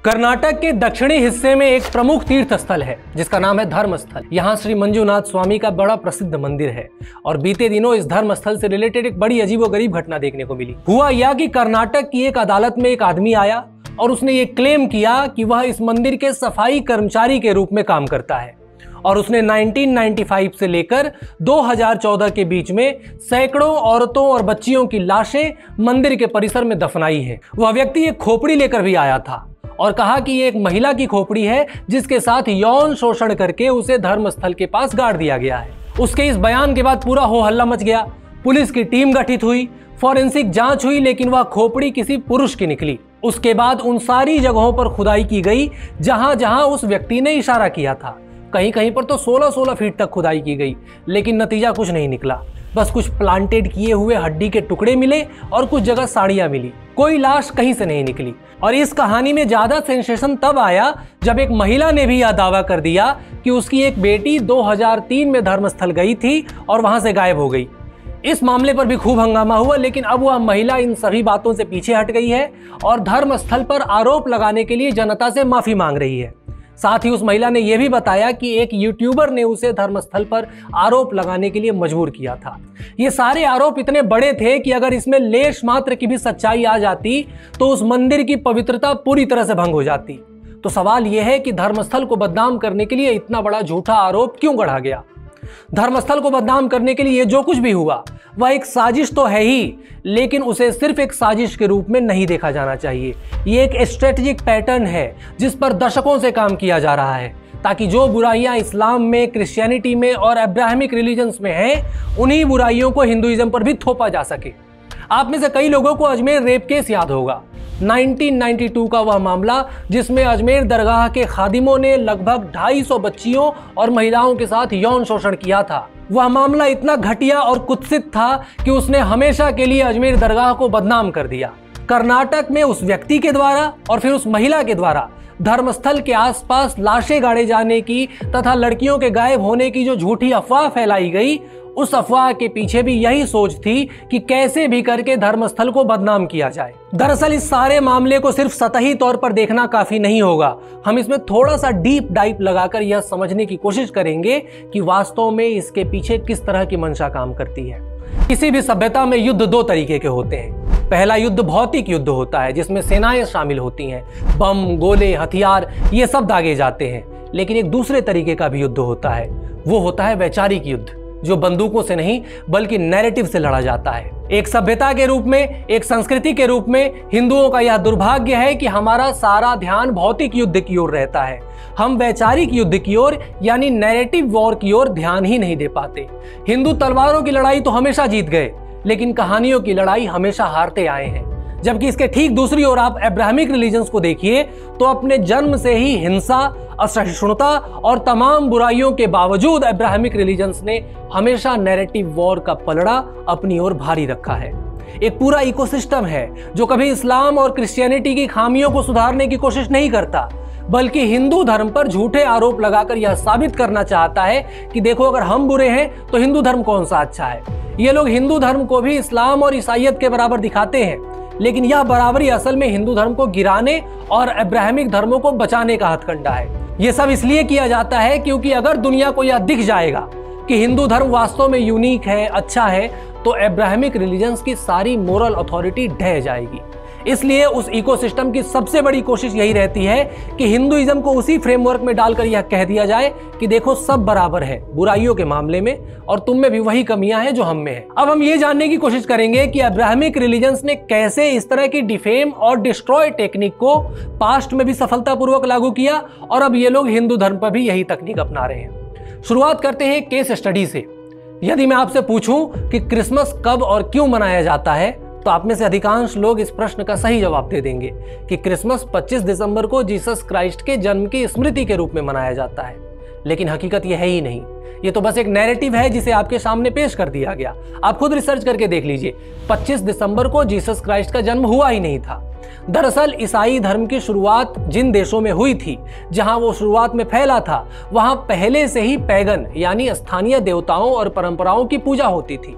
कर्नाटक के दक्षिणी हिस्से में एक प्रमुख तीर्थ स्थल है जिसका नाम है धर्मस्थल। यहाँ श्री मंजुनाथ स्वामी का बड़ा प्रसिद्ध मंदिर है और बीते दिनों इस धर्मस्थल से रिलेटेड एक बड़ी अजीबोगरीब घटना देखने को मिली। हुआ यह कि कर्नाटक की एक अदालत में एक आदमी आया और उसने ये क्लेम किया कि वह इस मंदिर के सफाई कर्मचारी के रूप में काम करता है और उसने 1995 से लेकर 2014 के बीच में सैकड़ों औरतों और बच्चियों की लाशें मंदिर के परिसर में दफनाई हैं। वह व्यक्ति एक खोपड़ी लेकर भी आया था और कहा कि ये एक महिला की खोपड़ी है जिसके साथ यौन शोषण करके उसे धर्मस्थल के पास गाड़ दिया गया है। उसके इस बयान के बाद पूरा हो हल्ला मच गया। पुलिस की टीम गठित हुई, फॉरेंसिक जांच हुई, लेकिन वह खोपड़ी किसी पुरुष की निकली। उसके बाद उन सारी जगहों पर खुदाई की गई जहां जहां उस व्यक्ति ने इशारा किया था। कहीं कहीं पर तो 16-16 फीट तक खुदाई की गई, लेकिन नतीजा कुछ नहीं निकला। बस कुछ प्लांटेड किए हुए हड्डी के टुकड़े मिले और कुछ जगह साड़ियां मिली। कोई लाश कहीं से नहीं निकली। और इस कहानी में ज्यादा सेंसेशन तब आया जब एक महिला ने भी यह दावा कर दिया कि उसकी एक बेटी 2003 में धर्मस्थल गई थी और वहां से गायब हो गई। इस मामले पर भी खूब हंगामा हुआ, लेकिन अब वह महिला इन सभी बातों से पीछे हट गई है और धर्मस्थल पर आरोप लगाने के लिए जनता से माफी मांग रही है। साथ ही उस महिला ने यह भी बताया कि एक यूट्यूबर ने उसे धर्मस्थल पर आरोप लगाने के लिए मजबूर किया था। ये सारे आरोप इतने बड़े थे कि अगर इसमें लेश मात्र की भी सच्चाई आ जाती तो उस मंदिर की पवित्रता पूरी तरह से भंग हो जाती। तो सवाल यह है कि धर्मस्थल को बदनाम करने के लिए इतना बड़ा झूठा आरोप क्यों गढ़ा गया? धर्मस्थल को बदनाम करने के लिए जो कुछ भी हुआ वह एक साजिश तो है ही, लेकिन उसे सिर्फ एक साजिश के रूप में नहीं देखा जाना चाहिए। ये एक स्ट्रेटेजिक पैटर्न है जिस पर दशकों से काम किया जा रहा है ताकि जो बुराइयां इस्लाम में, क्रिश्चियनिटी में और अब्राहमिक रिलीजन्स में हैं, उन्हीं बुराइयों को हिंदुइज्म पर भी थोपा जा सके। आप में से कई लोगों को अजमेर रेप केस याद होगा, 1992 का वह मामला जिसमें अजमेर दरगाह के खादिमों ने लगभग 250 बच्चियों और महिलाओं के साथ यौन शोषण किया था। वह मामला इतना घटिया और कुत्सित था कि उसने हमेशा के लिए अजमेर दरगाह को बदनाम कर दिया। कर्नाटक में उस व्यक्ति के द्वारा और फिर उस महिला के द्वारा धर्मस्थल के आसपास लाशें गाड़े जाने की तथा लड़कियों के गायब होने की जो झूठी अफवाह फैलाई गई, उस अफवाह के पीछे भी यही सोच थी कि कैसे भी करके धर्मस्थल को बदनाम किया जाए। दरअसल इस सारे मामले को सिर्फ सतही तौर पर देखना काफी नहीं होगा। हम इसमें थोड़ा सा डीप डाइव लगाकर यह समझने की कोशिश करेंगे कि वास्तव में इसके पीछे किस तरह की मंशा काम करती है। किसी भी सभ्यता में युद्ध दो तरीके के होते हैं। पहला युद्ध भौतिक युद्ध होता है जिसमें सेनाएं शामिल होती हैं, बम, गोले, हथियार ये सब दागे जाते हैं। लेकिन एक दूसरे तरीके का भी युद्ध होता है, वो होता है वैचारिक युद्ध, जो बंदूकों से नहीं बल्कि नैरेटिव से लड़ा जाता है। एक सभ्यता के रूप में, एक संस्कृति के रूप में हिंदुओं का यह दुर्भाग्य है कि हमारा सारा ध्यान भौतिक युद्ध की ओर रहता है। हम वैचारिक युद्ध की ओर यानी नैरेटिव वॉर की ओर ध्यान ही नहीं दे पाते। हिंदू तलवारों की लड़ाई तो हमेशा जीत गए, लेकिन कहानियों की लड़ाई हमेशा हारते आए हैं। जबकि इसके ठीक दूसरी ओर आप अब्राहमिक रिलीजन्स को देखिए तो अपने जन्म से ही हिंसा, असहिष्णुता और तमाम बुराइयों के बावजूद अब्राहमिक रिलीजन्स ने हमेशा नैरेटिव वॉर का पलड़ा अपनी ओर भारी रखा है। एक पूरा इकोसिस्टम है जो कभी इस्लाम और क्रिश्चियनिटी की खामियों को सुधारने की कोशिश नहीं करता, बल्कि हिंदू धर्म पर झूठे आरोप लगाकर यह साबित करना चाहता है कि देखो अगर हम बुरे हैं तो हिंदू धर्म कौन सा अच्छा है। ये लोग हिंदू धर्म को भी इस्लाम और ईसाईयत के बराबर दिखाते हैं, लेकिन यह बराबरी असल में हिंदू धर्म को गिराने और अब्राहमिक धर्मों को बचाने का हथकंडा है। यह सब इसलिए किया जाता है क्योंकि अगर दुनिया को यह दिख जाएगा कि हिंदू धर्म वास्तव में यूनिक है, अच्छा है, तो अब्राहमिक रिलीजन्स की सारी मोरल अथॉरिटी ढह जाएगी। इसलिए उस इकोसिस्टम की सबसे बड़ी कोशिश यही रहती है कि हिंदुइज्म को उसी फ्रेमवर्क में डालकर यह कह दिया जाए कि देखो सब बराबर है बुराइयों के मामले में और तुम में भी वही कमियां हैं जो हम में हैं। अब हम ये जानने की कोशिश करेंगे कि अब्राहमिक रिलीजन्स ने कैसे इस तरह की डिफेम और डिस्ट्रॉय टेक्निक को पास्ट में भी सफलतापूर्वक लागू किया और अब ये लोग हिंदू धर्म पर भी यही तकनीक अपना रहे हैं। शुरुआत करते हैं केस स्टडी से। यदि मैं आपसे पूछूं कि क्रिसमस कब और क्यों मनाया जाता है तो आप में से अधिकांश लोग इस प्रश्न का सही जवाब दे देंगे कि क्रिसमस 25 दिसंबर को जीसस क्राइस्ट के जन्म की स्मृति के रूप में मनाया जाता है। लेकिन हकीकत यह है ही नहीं, ये तो बस एक नैरेटिव है जिसे आपके सामने पेश कर दिया गया। आप खुद रिसर्च करके देख लीजिए, 25 दिसंबर को जीसस क्राइस्ट का जन्म हुआ ही नहीं था। दरअसल ईसाई धर्म की शुरुआत जिन देशों में हुई थी, जहां वो शुरुआत में फैला था, वहां पहले से ही पैगन यानी स्थानीय देवताओं और परंपराओं की पूजा होती थी।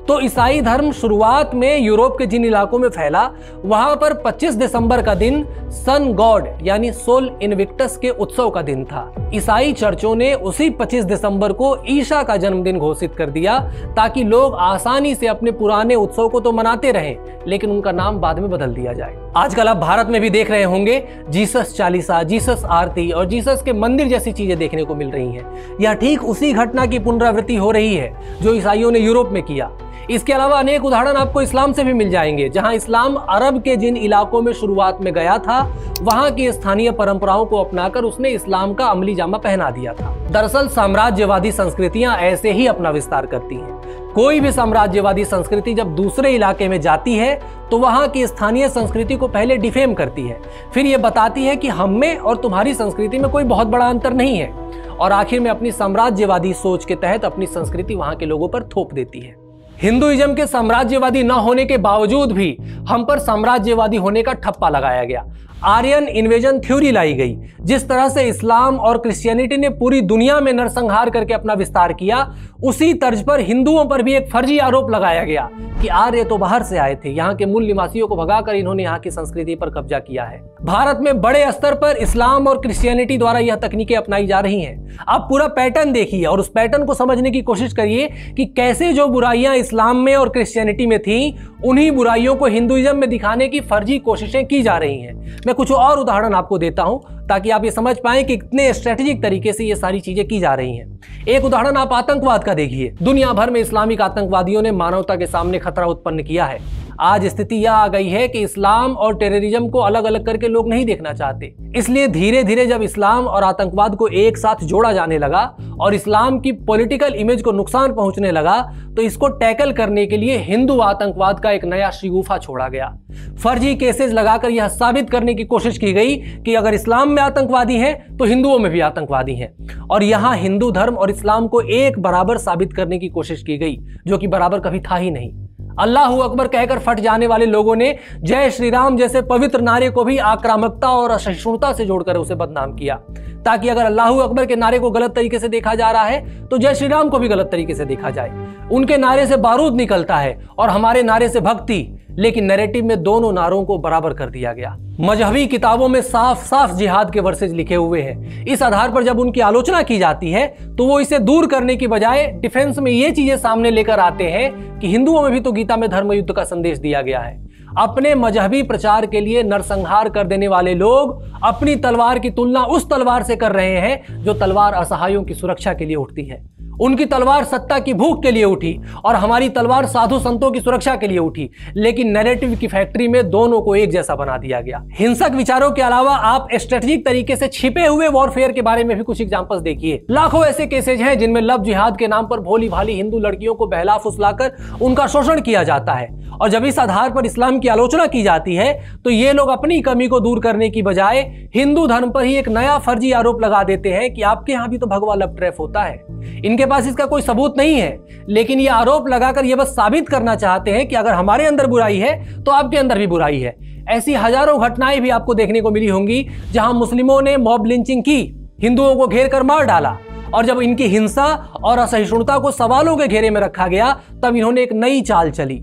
तो ईसाई धर्म शुरुआत में यूरोप के जिन इलाकों में फैला, वहां पर 25 दिसंबर का दिन सन गॉड यानी सोल इनविक्टस के उत्सव का दिन था। ईसाई चर्चों ने उसी 25 दिसंबर को ईसा का जन्मदिन घोषित कर दिया ताकि लोग आसानी से अपने पुराने उत्सव को तो मनाते रहें, लेकिन उनका नाम बाद में बदल दिया जाए। आजकल आप भारत में भी देख रहे होंगे जीसस चालीसा, जीसस आरती और जीसस के मंदिर जैसी चीजें देखने को मिल रही हैं। यह ठीक उसी घटना की पुनरावृत्ति हो रही है जो ईसाइयों ने यूरोप में किया। इसके अलावा अनेक उदाहरण आपको इस्लाम से भी मिल जाएंगे, जहां इस्लाम अरब के जिन इलाकों में शुरुआत में गया था, वहां की स्थानीय परंपराओं को अपनाकर उसने इस्लाम का अमली जामा पहना दिया था। दरअसल साम्राज्यवादी संस्कृतियां ऐसे ही अपना विस्तार करती हैं। कोई भी साम्राज्यवादी संस्कृति जब दूसरे इलाके में जाती है तो वहां की स्थानीय संस्कृति को पहले डिफेम करती है, फिर यह बताती है कि हम में और तुम्हारी संस्कृति में कोई बहुत बड़ा अंतर नहीं है, और आखिर में अपनी साम्राज्यवादी सोच के तहत अपनी संस्कृति वहां के लोगों पर थोप देती है। हिंदुइज्म के साम्राज्यवादी न होने के बावजूद भी हम पर साम्राज्यवादी होने का ठप्पा लगाया गया। आर्यन इन्वेजन थ्योरी लाई गई। जिस तरह से इस्लाम और क्रिश्चियनिटी ने पूरी दुनिया में नरसंहार करके अपना विस्तार किया, उसी तर्ज पर हिंदुओं पर भी एक फर्जी आरोप लगाया गया कि आर्य तो बाहर से आए थे, यहाँ के मूल निवासियों को भगाकर इन्होंने यहाँ की संस्कृति पर कब्जा किया है। भारत में बड़े स्तर पर इस्लाम और क्रिश्चियनिटी द्वारा यह तकनीकें अपनाई जा रही हैं। आप पूरा पैटर्न देखिए और उस पैटर्न को समझने की कोशिश करिए कि कैसे जो बुराइयां इस्लाम में और क्रिश्चियनिटी में थी, उन्हीं बुराइयों को हिंदुइज्म में दिखाने की फर्जी कोशिशें की जा रही हैं। मैं कुछ और उदाहरण आपको देता हूं ताकि आप ये समझ पाएं कि कितने स्ट्रेटेजिक तरीके से ये सारी चीजें की जा रही हैं। एक उदाहरण आप आतंकवाद का देखिए। दुनिया भर में इस्लामिक आतंकवादियों ने मानवता के सामने खतरा उत्पन्न किया है। आज स्थिति यह आ गई है कि इस्लाम और टेररिज्म को अलग अलग करके लोग नहीं देखना चाहते। इसलिए धीरे धीरे जब इस्लाम और आतंकवाद को एक साथ जोड़ा जाने लगा और इस्लाम की पॉलिटिकल इमेज को नुकसान पहुंचने लगा, तो इसको टैकल करने के लिए हिंदू आतंकवाद का एक नया शिगुफा छोड़ा गया। फर्जी केसेस लगाकर यह साबित करने की कोशिश की गई कि अगर इस्लाम में आतंकवादी हैं तो हिंदुओं में भी आतंकवादी हैं, और यहां हिंदू धर्म और इस्लाम को एक बराबर साबित करने की कोशिश की गई, जो कि बराबर कभी था ही नहीं। अल्लाह अकबर कहकर फट जाने वाले लोगों ने जय श्री राम जैसे पवित्र नारे को भी आक्रामकता और असहिष्णुता से जोड़कर उसे बदनाम किया, ताकि अगर अल्लाह अकबर के नारे को गलत तरीके से देखा जा रहा है तो जय श्री राम को भी गलत तरीके से देखा जाए। उनके नारे से बारूद निकलता है और हमारे नारे से भक्ति, लेकिन नैरेटिव में दोनों नारों को बराबर कर दिया गया। मजहबी किताबों में साफ साफ जिहाद के वर्सेज लिखे हुए हैं। इस आधार पर जब उनकी आलोचना की जाती है तो वो इसे दूर करने की बजाय डिफेंस में ये चीजें सामने लेकर आते हैं कि हिंदुओं में भी तो गीता में धर्म युद्ध का संदेश दिया गया है। अपने मजहबी प्रचार के लिए नरसंहार कर देने वाले लोग अपनी तलवार की तुलना उस तलवार से कर रहे हैं जो तलवार असहायों की सुरक्षा के लिए उठती है। उनकी तलवार सत्ता की भूख के लिए उठी और हमारी तलवार साधु संतों की सुरक्षा के लिए उठी, लेकिन नैरेटिव की फैक्ट्री में दोनों को एक जैसा बना दिया गया। हिंसक विचारों के अलावा आप स्ट्रेटेजिक तरीके से छिपे हुए वॉरफेयर के बारे में भी कुछ एग्जांपल्स देखिए। लाखों ऐसे केसेज हैं जिनमें लव जिहाद के नाम पर भोली भाली हिंदू लड़कियों को बहला फुसलाकर उनका शोषण किया जाता है, और जब इस आधार पर इस्लाम की आलोचना की जाती है तो ये लोग अपनी कमी को दूर करने की बजाय हिंदू धर्म पर ही एक नया फर्जी आरोप लगा देते हैं कि आपके यहाँ भी तो भगवा लव ट्रैप होता है। इनके पास इसका कोई सबूत नहीं है, लेकिन ये आरोप लगाकर ये बस साबित करना चाहते हैं कि अगर हमारे अंदर बुराई है तो आपके अंदर भी बुराई है। ऐसी हजारों घटनाएं भी आपको देखने को मिली होंगी जहां मुस्लिमों ने मॉब लिंचिंग की, हिंदुओं को घेर कर मार डाला, और जब इनकी हिंसा और असहिष्णुता को सवालों के घेरे में रखा गया तब इन्होंने एक नई चाल चली।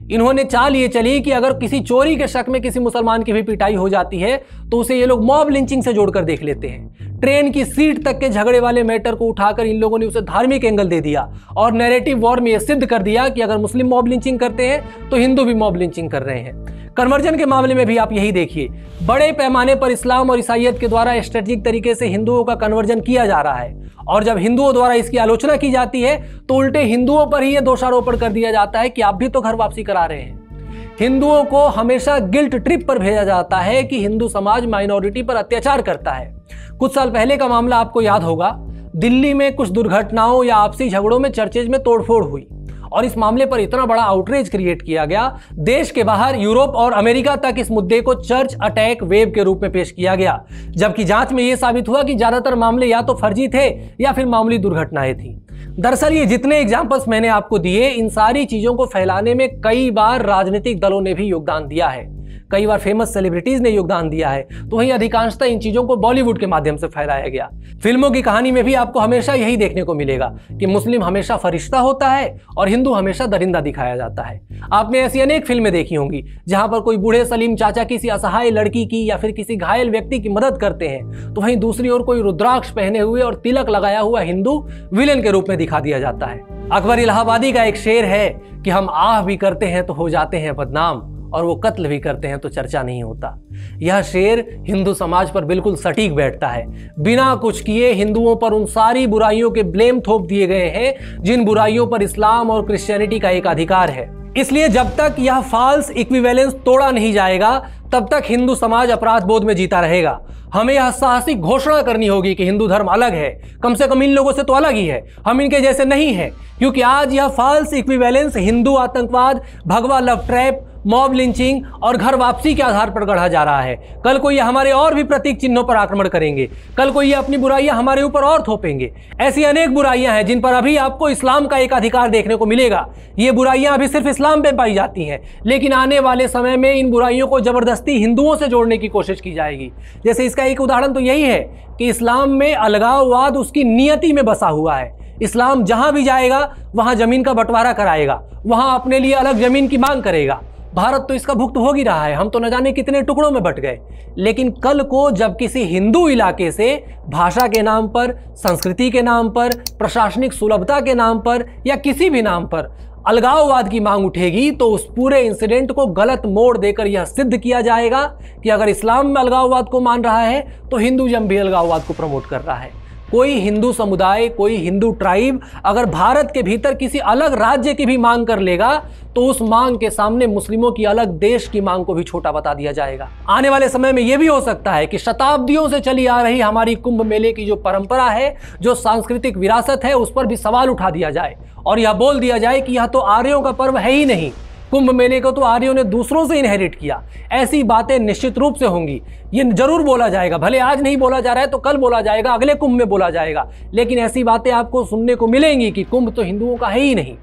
इन्होंने चाल ये चली कि अगर किसी चोरी के शक में किसी मुसलमान की भी पिटाई हो जाती है तो उसे ये लोग मॉब लिंचिंग से जोड़कर देख लेते हैं। ट्रेन की सीट तक के झगड़े वाले मैटर को उठाकर इन लोगों ने उसे धार्मिक एंगल दे दिया और नैरेटिव वॉर में यह सिद्ध कर दिया कि अगर मुस्लिम मॉब लिंचिंग करते हैं तो हिंदू भी मॉब लिंचिंग कर रहे हैं। कन्वर्जन के मामले में भी आप यही देखिए, बड़े पैमाने पर इस्लाम और ईसाईयत के द्वारा स्ट्रेटेजिक तरीके से हिंदुओं का कन्वर्जन किया जा रहा है, और जब हिंदुओं द्वारा इसकी आलोचना की जाती है तो उल्टे हिंदुओं पर ही यह दोषारोपण कर दिया जाता है कि आप भी तो घर वापसी करा रहे हैं। हिंदुओं को हमेशा गिल्ट ट्रिप पर भेजा जाता है कि हिंदू समाज माइनॉरिटी पर अत्याचार करता है। कुछ साल पहले का मामला आपको याद होगा, दिल्ली में कुछ दुर्घटनाओं या आपसी झगड़ों में चर्चेज में तोड़फोड़ हुई और इस मामले पर इतना बड़ा आउटरीच क्रिएट किया गया, देश के बाहर यूरोप और अमेरिका तक इस मुद्दे को चर्च अटैक वेव के रूप में पेश किया गया, जबकि जांच में यह साबित हुआ कि ज्यादातर मामले या तो फर्जी थे या फिर मामूली दुर्घटनाएं थी। दरअसल ये जितने एग्जाम्पल्स मैंने आपको दिए, इन सारी चीजों को फैलाने में कई बार राजनीतिक दलों ने भी योगदान दिया है। कई बार फेमस सेलिब्रिटीज ने योगदान दिया है, तो वहीं अधिकांशतः इन चीजों को बॉलीवुड के माध्यम से फैलाया गया। फिल्मों की कहानी में भी आपको हमेशा यही देखने को मिलेगा कि मुस्लिम हमेशा फरिश्ता होता है और हिंदू हमेशा दरिंदा दिखाया जाता है। आपने ऐसी अनेक फिल्में देखी होंगी जहां पर कोई बूढ़े सलीम चाचा किसी असहाय लड़की की या फिर किसी घायल व्यक्ति की मदद करते हैं, तो वहीं दूसरी ओर कोई रुद्राक्ष पहने हुए और तिलक लगाया हुआ हिंदू विलेन के रूप में दिखा दिया जाता है। अकबर इलाहाबादी का एक शेर है कि हम आह भी करते हैं तो हो जाते हैं बदनाम, और वो कत्ल भी करते हैं तो चर्चा नहीं होता। यह शेर हिंदू समाज पर बिल्कुल सटीक बैठता है। बिना कुछ किए हिंदुओं पर उन सारी बुराइयों के ब्लेम थोप दिए गए हैं जिन बुराइयों पर इस्लाम और क्रिश्चियनिटी का एक अधिकार है। इसलिए जब तक यह फॉल्स इक्विवेलेंस तोड़ा नहीं जाएगा, तब तक हिंदू समाज अपराध बोध में जीता रहेगा। हमें यह साहसिक घोषणा करनी होगी कि हिंदू धर्म अलग है, कम से कम इन लोगों से तो अलग ही है, हम इनके जैसे नहीं हैं। क्योंकि आज यह फॉल्स इक्विवेलेंस हिंदू आतंकवाद, भगवा लव ट्रैप, मॉब लिंचिंग और घर वापसी के आधार पर गढ़ा जा रहा है। कल को ये हमारे और भी प्रतीक चिन्हों पर आक्रमण करेंगे, कल को ये अपनी बुराइयां हमारे ऊपर और थोपेंगे। ऐसी अनेक बुराइयां हैं जिन पर अभी आपको इस्लाम का एक अधिकार देखने को मिलेगा। ये बुराइयां अभी सिर्फ इस्लाम में पाई जाती हैं, लेकिन आने वाले समय में इन बुराइयों को जबरदस्ती हिंदुओं से जोड़ने की कोशिश की जाएगी। जैसे इसका एक उदाहरण तो यही है कि इस्लाम में अलगाववाद उसकी नियति में बसा हुआ है। इस्लाम जहां भी जाएगा वहां जमीन का बंटवारा कराएगा, वहां अपने लिए अलग जमीन की मांग करेगा। भारत तो इसका भुक्त हो ही रहा है, हम तो न जाने कितने टुकड़ों में बट गए। लेकिन कल को जब किसी हिंदू इलाके से भाषा के नाम पर, संस्कृति के नाम पर, प्रशासनिक सुलभता के नाम पर या किसी भी नाम पर अलगाववाद की मांग उठेगी, तो उस पूरे इंसिडेंट को गलत मोड़ देकर यह सिद्ध किया जाएगा कि अगर इस्लाम में अलगाववाद को मान रहा है तो हिंदुइज्म भी अलगाववाद को प्रमोट कर रहा है। कोई हिंदू समुदाय, कोई हिंदू ट्राइब अगर भारत के भीतर किसी अलग राज्य की भी मांग कर लेगा, तो उस मांग के सामने मुस्लिमों की अलग देश की मांग को भी छोटा बता दिया जाएगा। आने वाले समय में यह भी हो सकता है कि शताब्दियों से चली आ रही हमारी कुंभ मेले की जो परंपरा है, जो सांस्कृतिक विरासत है, उस पर भी सवाल उठा दिया जाए और यह बोल दिया जाए कि यह तो आर्यों का पर्व है ही नहीं, कुंभ मेले को तो आर्यों ने दूसरों से इनहेरिट किया। ऐसी बातें निश्चित रूप से होंगी, ये जरूर बोला जाएगा। भले आज नहीं बोला जा रहा है तो कल बोला जाएगा, अगले कुंभ में बोला जाएगा, लेकिन ऐसी बातें आपको सुनने को मिलेंगी कि कुंभ तो हिंदुओं का है ही नहीं।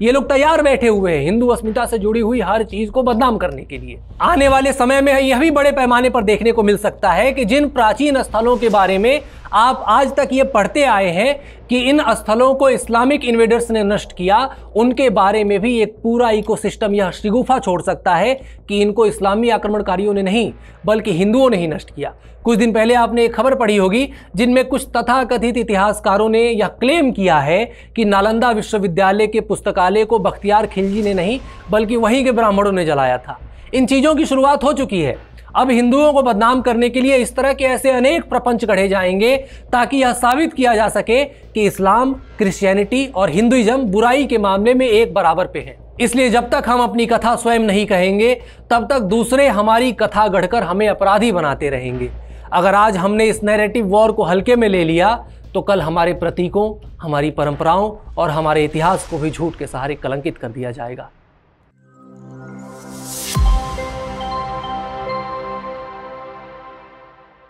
ये लोग तैयार बैठे हुए हैं हिंदू अस्मिता से जुड़ी हुई हर चीज को बदनाम करने के लिए। आने वाले समय में यह भी बड़े पैमाने पर देखने को मिल सकता है कि जिन प्राचीन स्थलों के बारे में आप आज तक ये पढ़ते आए हैं कि इन स्थलों को इस्लामिक इन्वेडर्स ने नष्ट किया, उनके बारे में भी एक पूरा इकोसिस्टम यह शिगुफा छोड़ सकता है कि इनको इस्लामी आक्रमणकारियों ने नहीं बल्कि हिंदुओं ने ही नष्ट किया। कुछ दिन पहले आपने एक खबर पढ़ी होगी जिनमें कुछ तथाकथित इतिहासकारों ने यह क्लेम किया है कि नालंदा विश्वविद्यालय के पुस्तकालय को बख्तियार खिलजी ने नहीं बल्कि वहीं के ब्राह्मणों ने जलाया था। इन चीज़ों की शुरुआत हो चुकी है। अब हिंदुओं को बदनाम करने के लिए इस तरह के ऐसे अनेक प्रपंच गढ़े जाएंगे ताकि यह साबित किया जा सके कि इस्लाम, क्रिश्चियनिटी और हिंदुइज्म बुराई के मामले में एक बराबर पे हैं। इसलिए जब तक हम अपनी कथा स्वयं नहीं कहेंगे, तब तक दूसरे हमारी कथा गढ़कर हमें अपराधी बनाते रहेंगे। अगर आज हमने इस नैरेटिव वॉर को हल्के में ले लिया, तो कल हमारे प्रतीकों, हमारी परंपराओं और हमारे इतिहास को भी झूठ के सहारे कलंकित कर दिया जाएगा।